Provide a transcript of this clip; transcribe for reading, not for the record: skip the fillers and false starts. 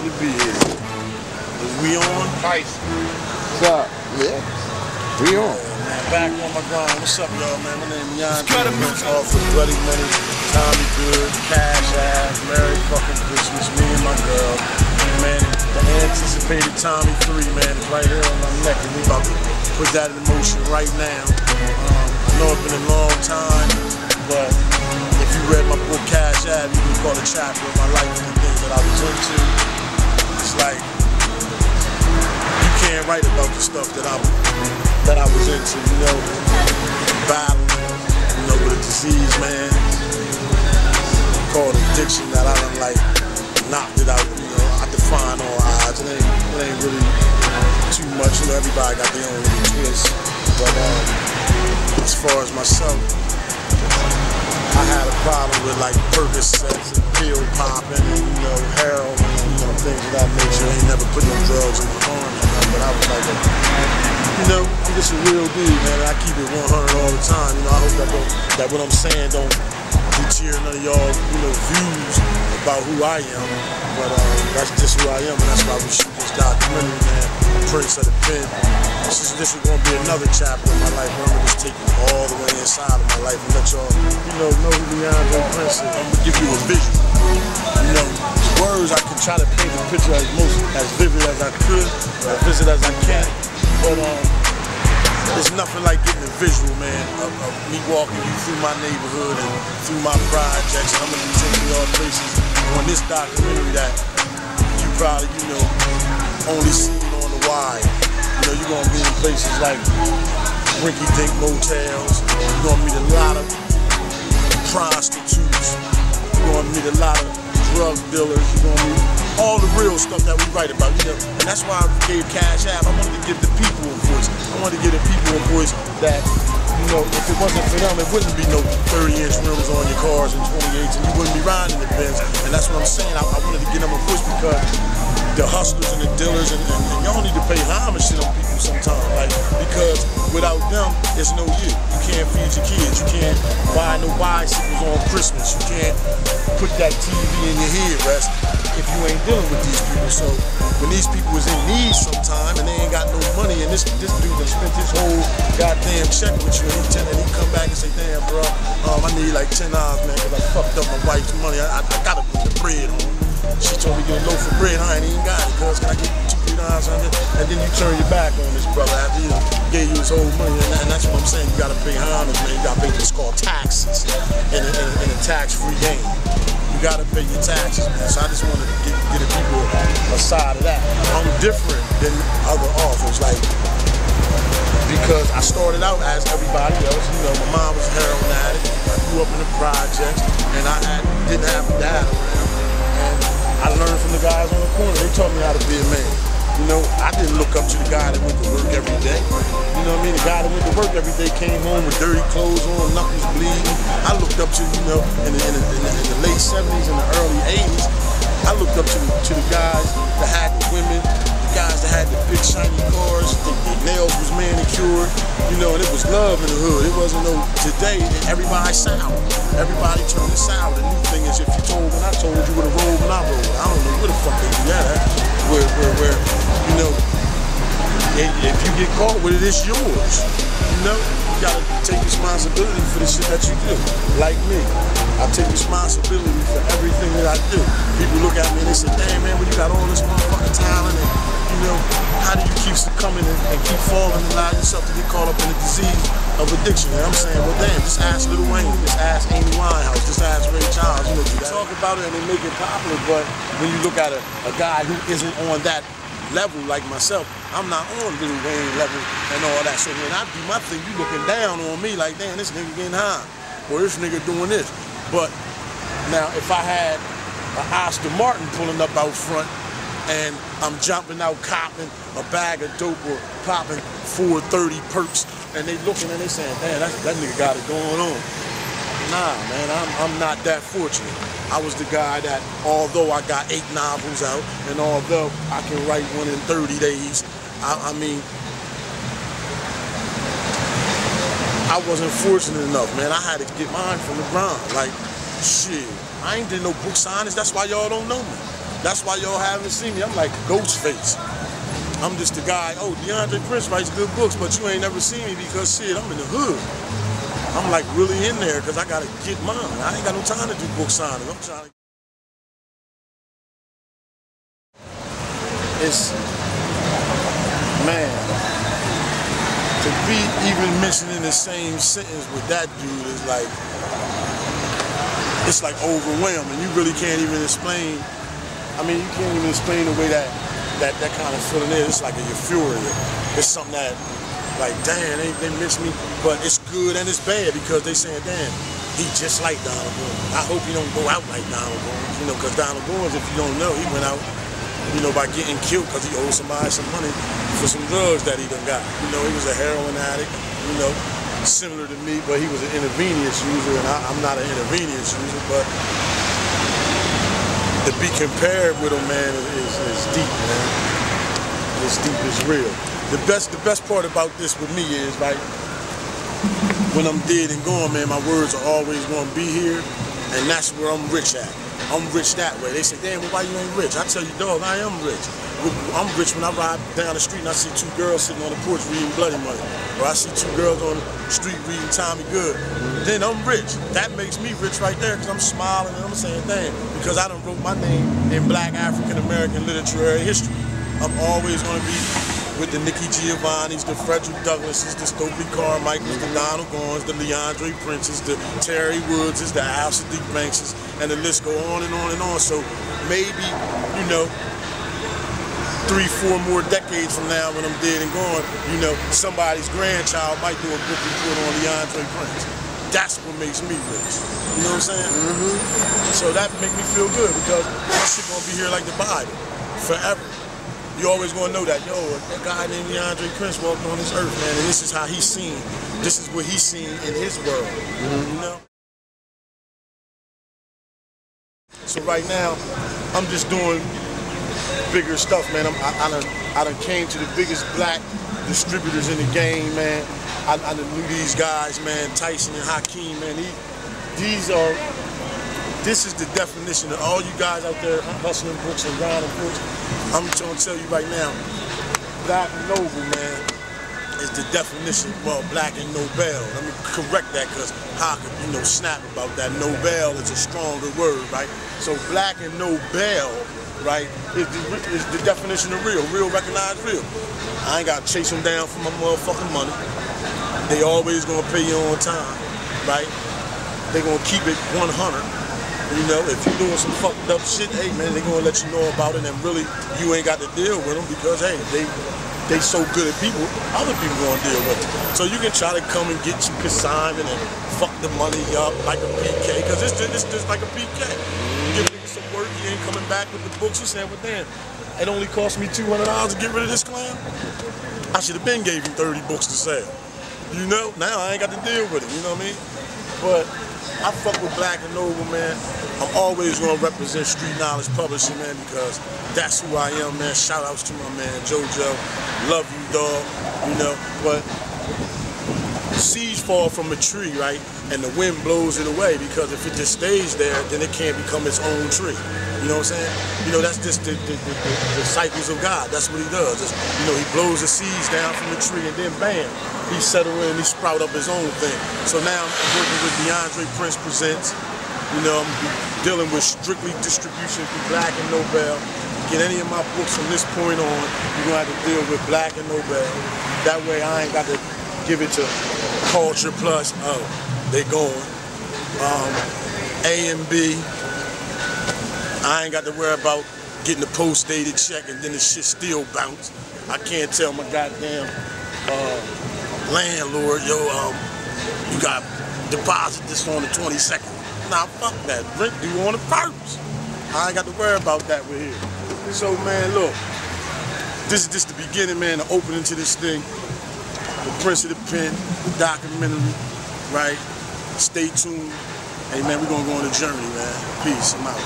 to be here. Is we on? Nice. What's up? Yeah. We on. Man, back on my grind. What's up, y'all, man? My name is Leondrei. Off the Bloody Money, Tommy Good, Cash App, Merry fucking Christmas, me and my girl. Man, the anticipated Tommy 3, man, is right here on my neck, and we about to put that in motion right now. I know it's been a long time, but if you read my book Cash App, you can call a chapter of my life and the things that I was into. It's like you can't write about the stuff that I was into, you know, battling, you know, with a disease, man, called addiction that I done like knocked it out, you know. I define all odds. It ain't really too much, you know, everybody got their own little twist. But as far as myself, I had a problem with like Percocets and pill popping and, you know, heroin, you know, things of that nature. I ain't never put no drugs in my arm, but I was like, you know, I'm just a real dude, man. I keep it 100 all the time. You know, I hope that what I'm saying don't deter none of y'all, you know, views about who I am. But that's just who I am, and that's why we shoot this documentary, man. Prince of the Pen. This is going to be another chapter of my life. I'm going to just take you all the way inside of my life and let y'all, you know who Leondrei Prince is. I'm going to give you a vision. You know, words, I can try to paint the picture as vivid as I could, as vivid as I can. But there's nothing like getting a visual, man, of me walking you through my neighborhood and through my projects. And I'm going to be taking you all places on this documentary that you probably, you know, only seen on the wire. You know, you're going to be in places like rinky-dink motels. You're going to meet a lot of prostitutes. You're going to meet a lot of drug dealers. You're going to meet all the real stuff that we write about, you know. And that's why I gave Cash App. I wanted to give the people a voice. I wanted to give the people a voice that, you know, if it wasn't for them, it wouldn't be no 30-inch rims on your cars and 28s, and you wouldn't be riding the Benz. And that's what I'm saying. I wanted to give them a voice because the hustlers and the dealers and y'all need to pay homage to them people sometimes. Like, because without them, there's no you. You can't feed your kids. You can't buy no bicycles on Christmas. You can't put that TV in your head rest if you ain't dealing with these people. So when these people was in need sometime and they ain't got no money, and this dude that spent his whole goddamn check with you, and he come back and say, damn, bro, I need like $10, man, because I fucked up my wife's money. I gotta put the bread on. She told me to get a loaf of bread. I ain't even got it, cuz can I get $2, $3 on it? And then you turn your back on this brother after he gave you his whole money. And that's what I'm saying. You gotta pay homage, man. You gotta pay what's called taxes in a tax-free game. You gotta pay your taxes, man. So I just want to get the people a side of that. I'm different than other authors, like, because I started out as everybody else. You know, my mom was a heroin addict. I grew up in the projects, and I didn't have a dad around. And I learned from the guys on the corner. They taught me how to be a man. You know, I didn't look up to the guy that went to work every day. You know what I mean? The guy that went to work every day came home with dirty clothes on, knuckles bleeding. I looked up to, you know, in the late 70s and the early 80s, I looked up to the guys that had the women, the guys that had the big shiny cars, the nails was manicured, you know, and it was love in the hood. It wasn't no, today, everybody sour. Everybody turning sour. The new thing is, if you told when I told you would have rolled when I rolled. I don't know where the fuck they do that at. Where, you know, if you get caught with it, it's yours. You know, you gotta take responsibility for the shit that you do. Like me, I take responsibility for everything that I do. People look at me and they say, damn, man, well, you got all this motherfucking talent, and, you know, how do you keep succumbing and keep falling and allow yourself to get caught up in the disease of addiction? And I'm saying, well, damn, just ask Lil Wayne, just ask Amy Winehouse, just ask Ray Charles. You know, you talk about it and they make it popular, but when you look at a guy who isn't on that level like myself, I'm not on Lil Wayne level and all that. So when I do my thing, you looking down on me like, damn, this nigga getting high, or this nigga doing this. But now, if I had an Oscar Martin pulling up out front, and I'm jumping out copping a bag of dope or popping 430 perks, and they looking and they saying, damn, that nigga got it going on. Nah, man, I'm not that fortunate. I was the guy that, although I got 8 novels out, and although I can write one in 30 days, I mean, I wasn't fortunate enough, man. I had to get mine from the ground. Like, shit, I ain't did no book signings. That's why y'all don't know me. That's why y'all haven't seen me. I'm like Ghostface. I'm just the guy, oh, Leondrei Prince writes good books, but you ain't never seen me because, shit, I'm in the hood. I'm like really in there because I got to get mine. I ain't got no time to do book signings. I'm trying to... It's, man, to be even mentioned in the same sentence with that dude is like, it's like overwhelming. You really can't even explain, I mean, you can't even explain the way that kind of feeling is. It's like a euphoria. It's something that, like, damn, they miss me, but it's good and it's bad because they saying, damn, he just like Donald Goins. I hope he don't go out like Donald Goins, you know, because Donald Goins, if you don't know, he went out, you know, by getting killed because he owed somebody some money for some drugs that he done got. You know, he was a heroin addict, you know, similar to me, but he was an intravenous user, and I'm not an intravenous user, but to be compared with him, man, is deep, man. It's deep, it's real. The best part about this with me is, like, when I'm dead and gone, man, my words are always going to be here, and that's where I'm rich at. I'm rich that way. They say, damn, well, why you ain't rich? I tell you, dog, I am rich. I'm rich when I ride down the street and I see two girls sitting on the porch reading Bloody Money, or I see two girls on the street reading Tommy Good. Then I'm rich. That makes me rich right there because I'm smiling and I'm saying, damn, because I done wrote my name in Black African-American literary history. I'm always going to be with the Nikki Giovannis, the Frederick Douglasses, the Stokely Carmichaels, the Donald Goins, the Leondrei Princes, the Terry Woodses, the Al Sadiq Bankses, and the list go on and on and on. So maybe, you know, 3-4 more decades from now when I'm dead and gone, you know, somebody's grandchild might do a book report on Leondrei Prince. That's what makes me rich. You know what I'm saying? Mm-hmm. So that make me feel good because that shit gonna be here like the Bible forever. You always gonna know that, yo, that guy named Leondrei Prince walked on this earth, man, and this is how he's seen. This is what he's seen in his world, you know? So right now, I'm just doing bigger stuff, man. I done came to the biggest black distributors in the game, man. I done knew these guys, man, Tyson and Hakeem, man. This is the definition of all you guys out there hustling books and grinding books. I'm trying to tell you right now, Black and Noble, man, is the definition. Well, Black and Nobel. Let me correct that because how could, you know, snap about that. Nobel is a stronger word, right? So Black and Nobel, right, is the definition of real. Real, recognized real. I ain't got to chase them down for my motherfucking money. They always gonna pay you on time, right? They gonna keep it 100. You know, if you're doing some fucked up shit, hey man, they gonna let you know about it, and really, you ain't got to deal with them because hey, they so good at people, other people gonna deal with it. So you can try to come and get some consignment and fuck the money up like a PK, because it's just like a PK. You give niggas some work, you ain't coming back with the books. You saying, well damn, it only cost me $200 to get rid of this clown. I should have been gave him 30 books to sell. You know, now I ain't got to deal with it. You know what I mean? But I fuck with Black and Noble, man. I'm always gonna represent Street Knowledge Publishing, man, because that's who I am, man. Shout outs to my man JoJo. Love you, dog. You know, but seeds fall from a tree, right? And the wind blows it away, because if it just stays there, then it can't become its own tree. You know what I'm saying? You know, that's just the cycles of God. That's what he does. Just, you know, he blows the seeds down from the tree and then bam, he settle in and he sprout up his own thing. So now I'm working with Leondrei Prince Presents. You know, I'm dealing with strictly distribution through Black and Nobel. Get any of my books from this point on, you're gonna have to deal with Black and Nobel. That way I ain't got to give it to Culture Plus. Oh, they going. A and B. I ain't got to worry about getting the post-dated check and then the shit still bounce. I can't tell my goddamn landlord, yo, you got deposit this on the 22nd. Nah, fuck that. Rent due on the 1st. I ain't got to worry about that with here. So, man, look, this is just the beginning, man, the opening to this thing. The Prince of the Pen, the documentary, right? Stay tuned. Hey, man, we're going to go on a journey, man. Peace. I'm out.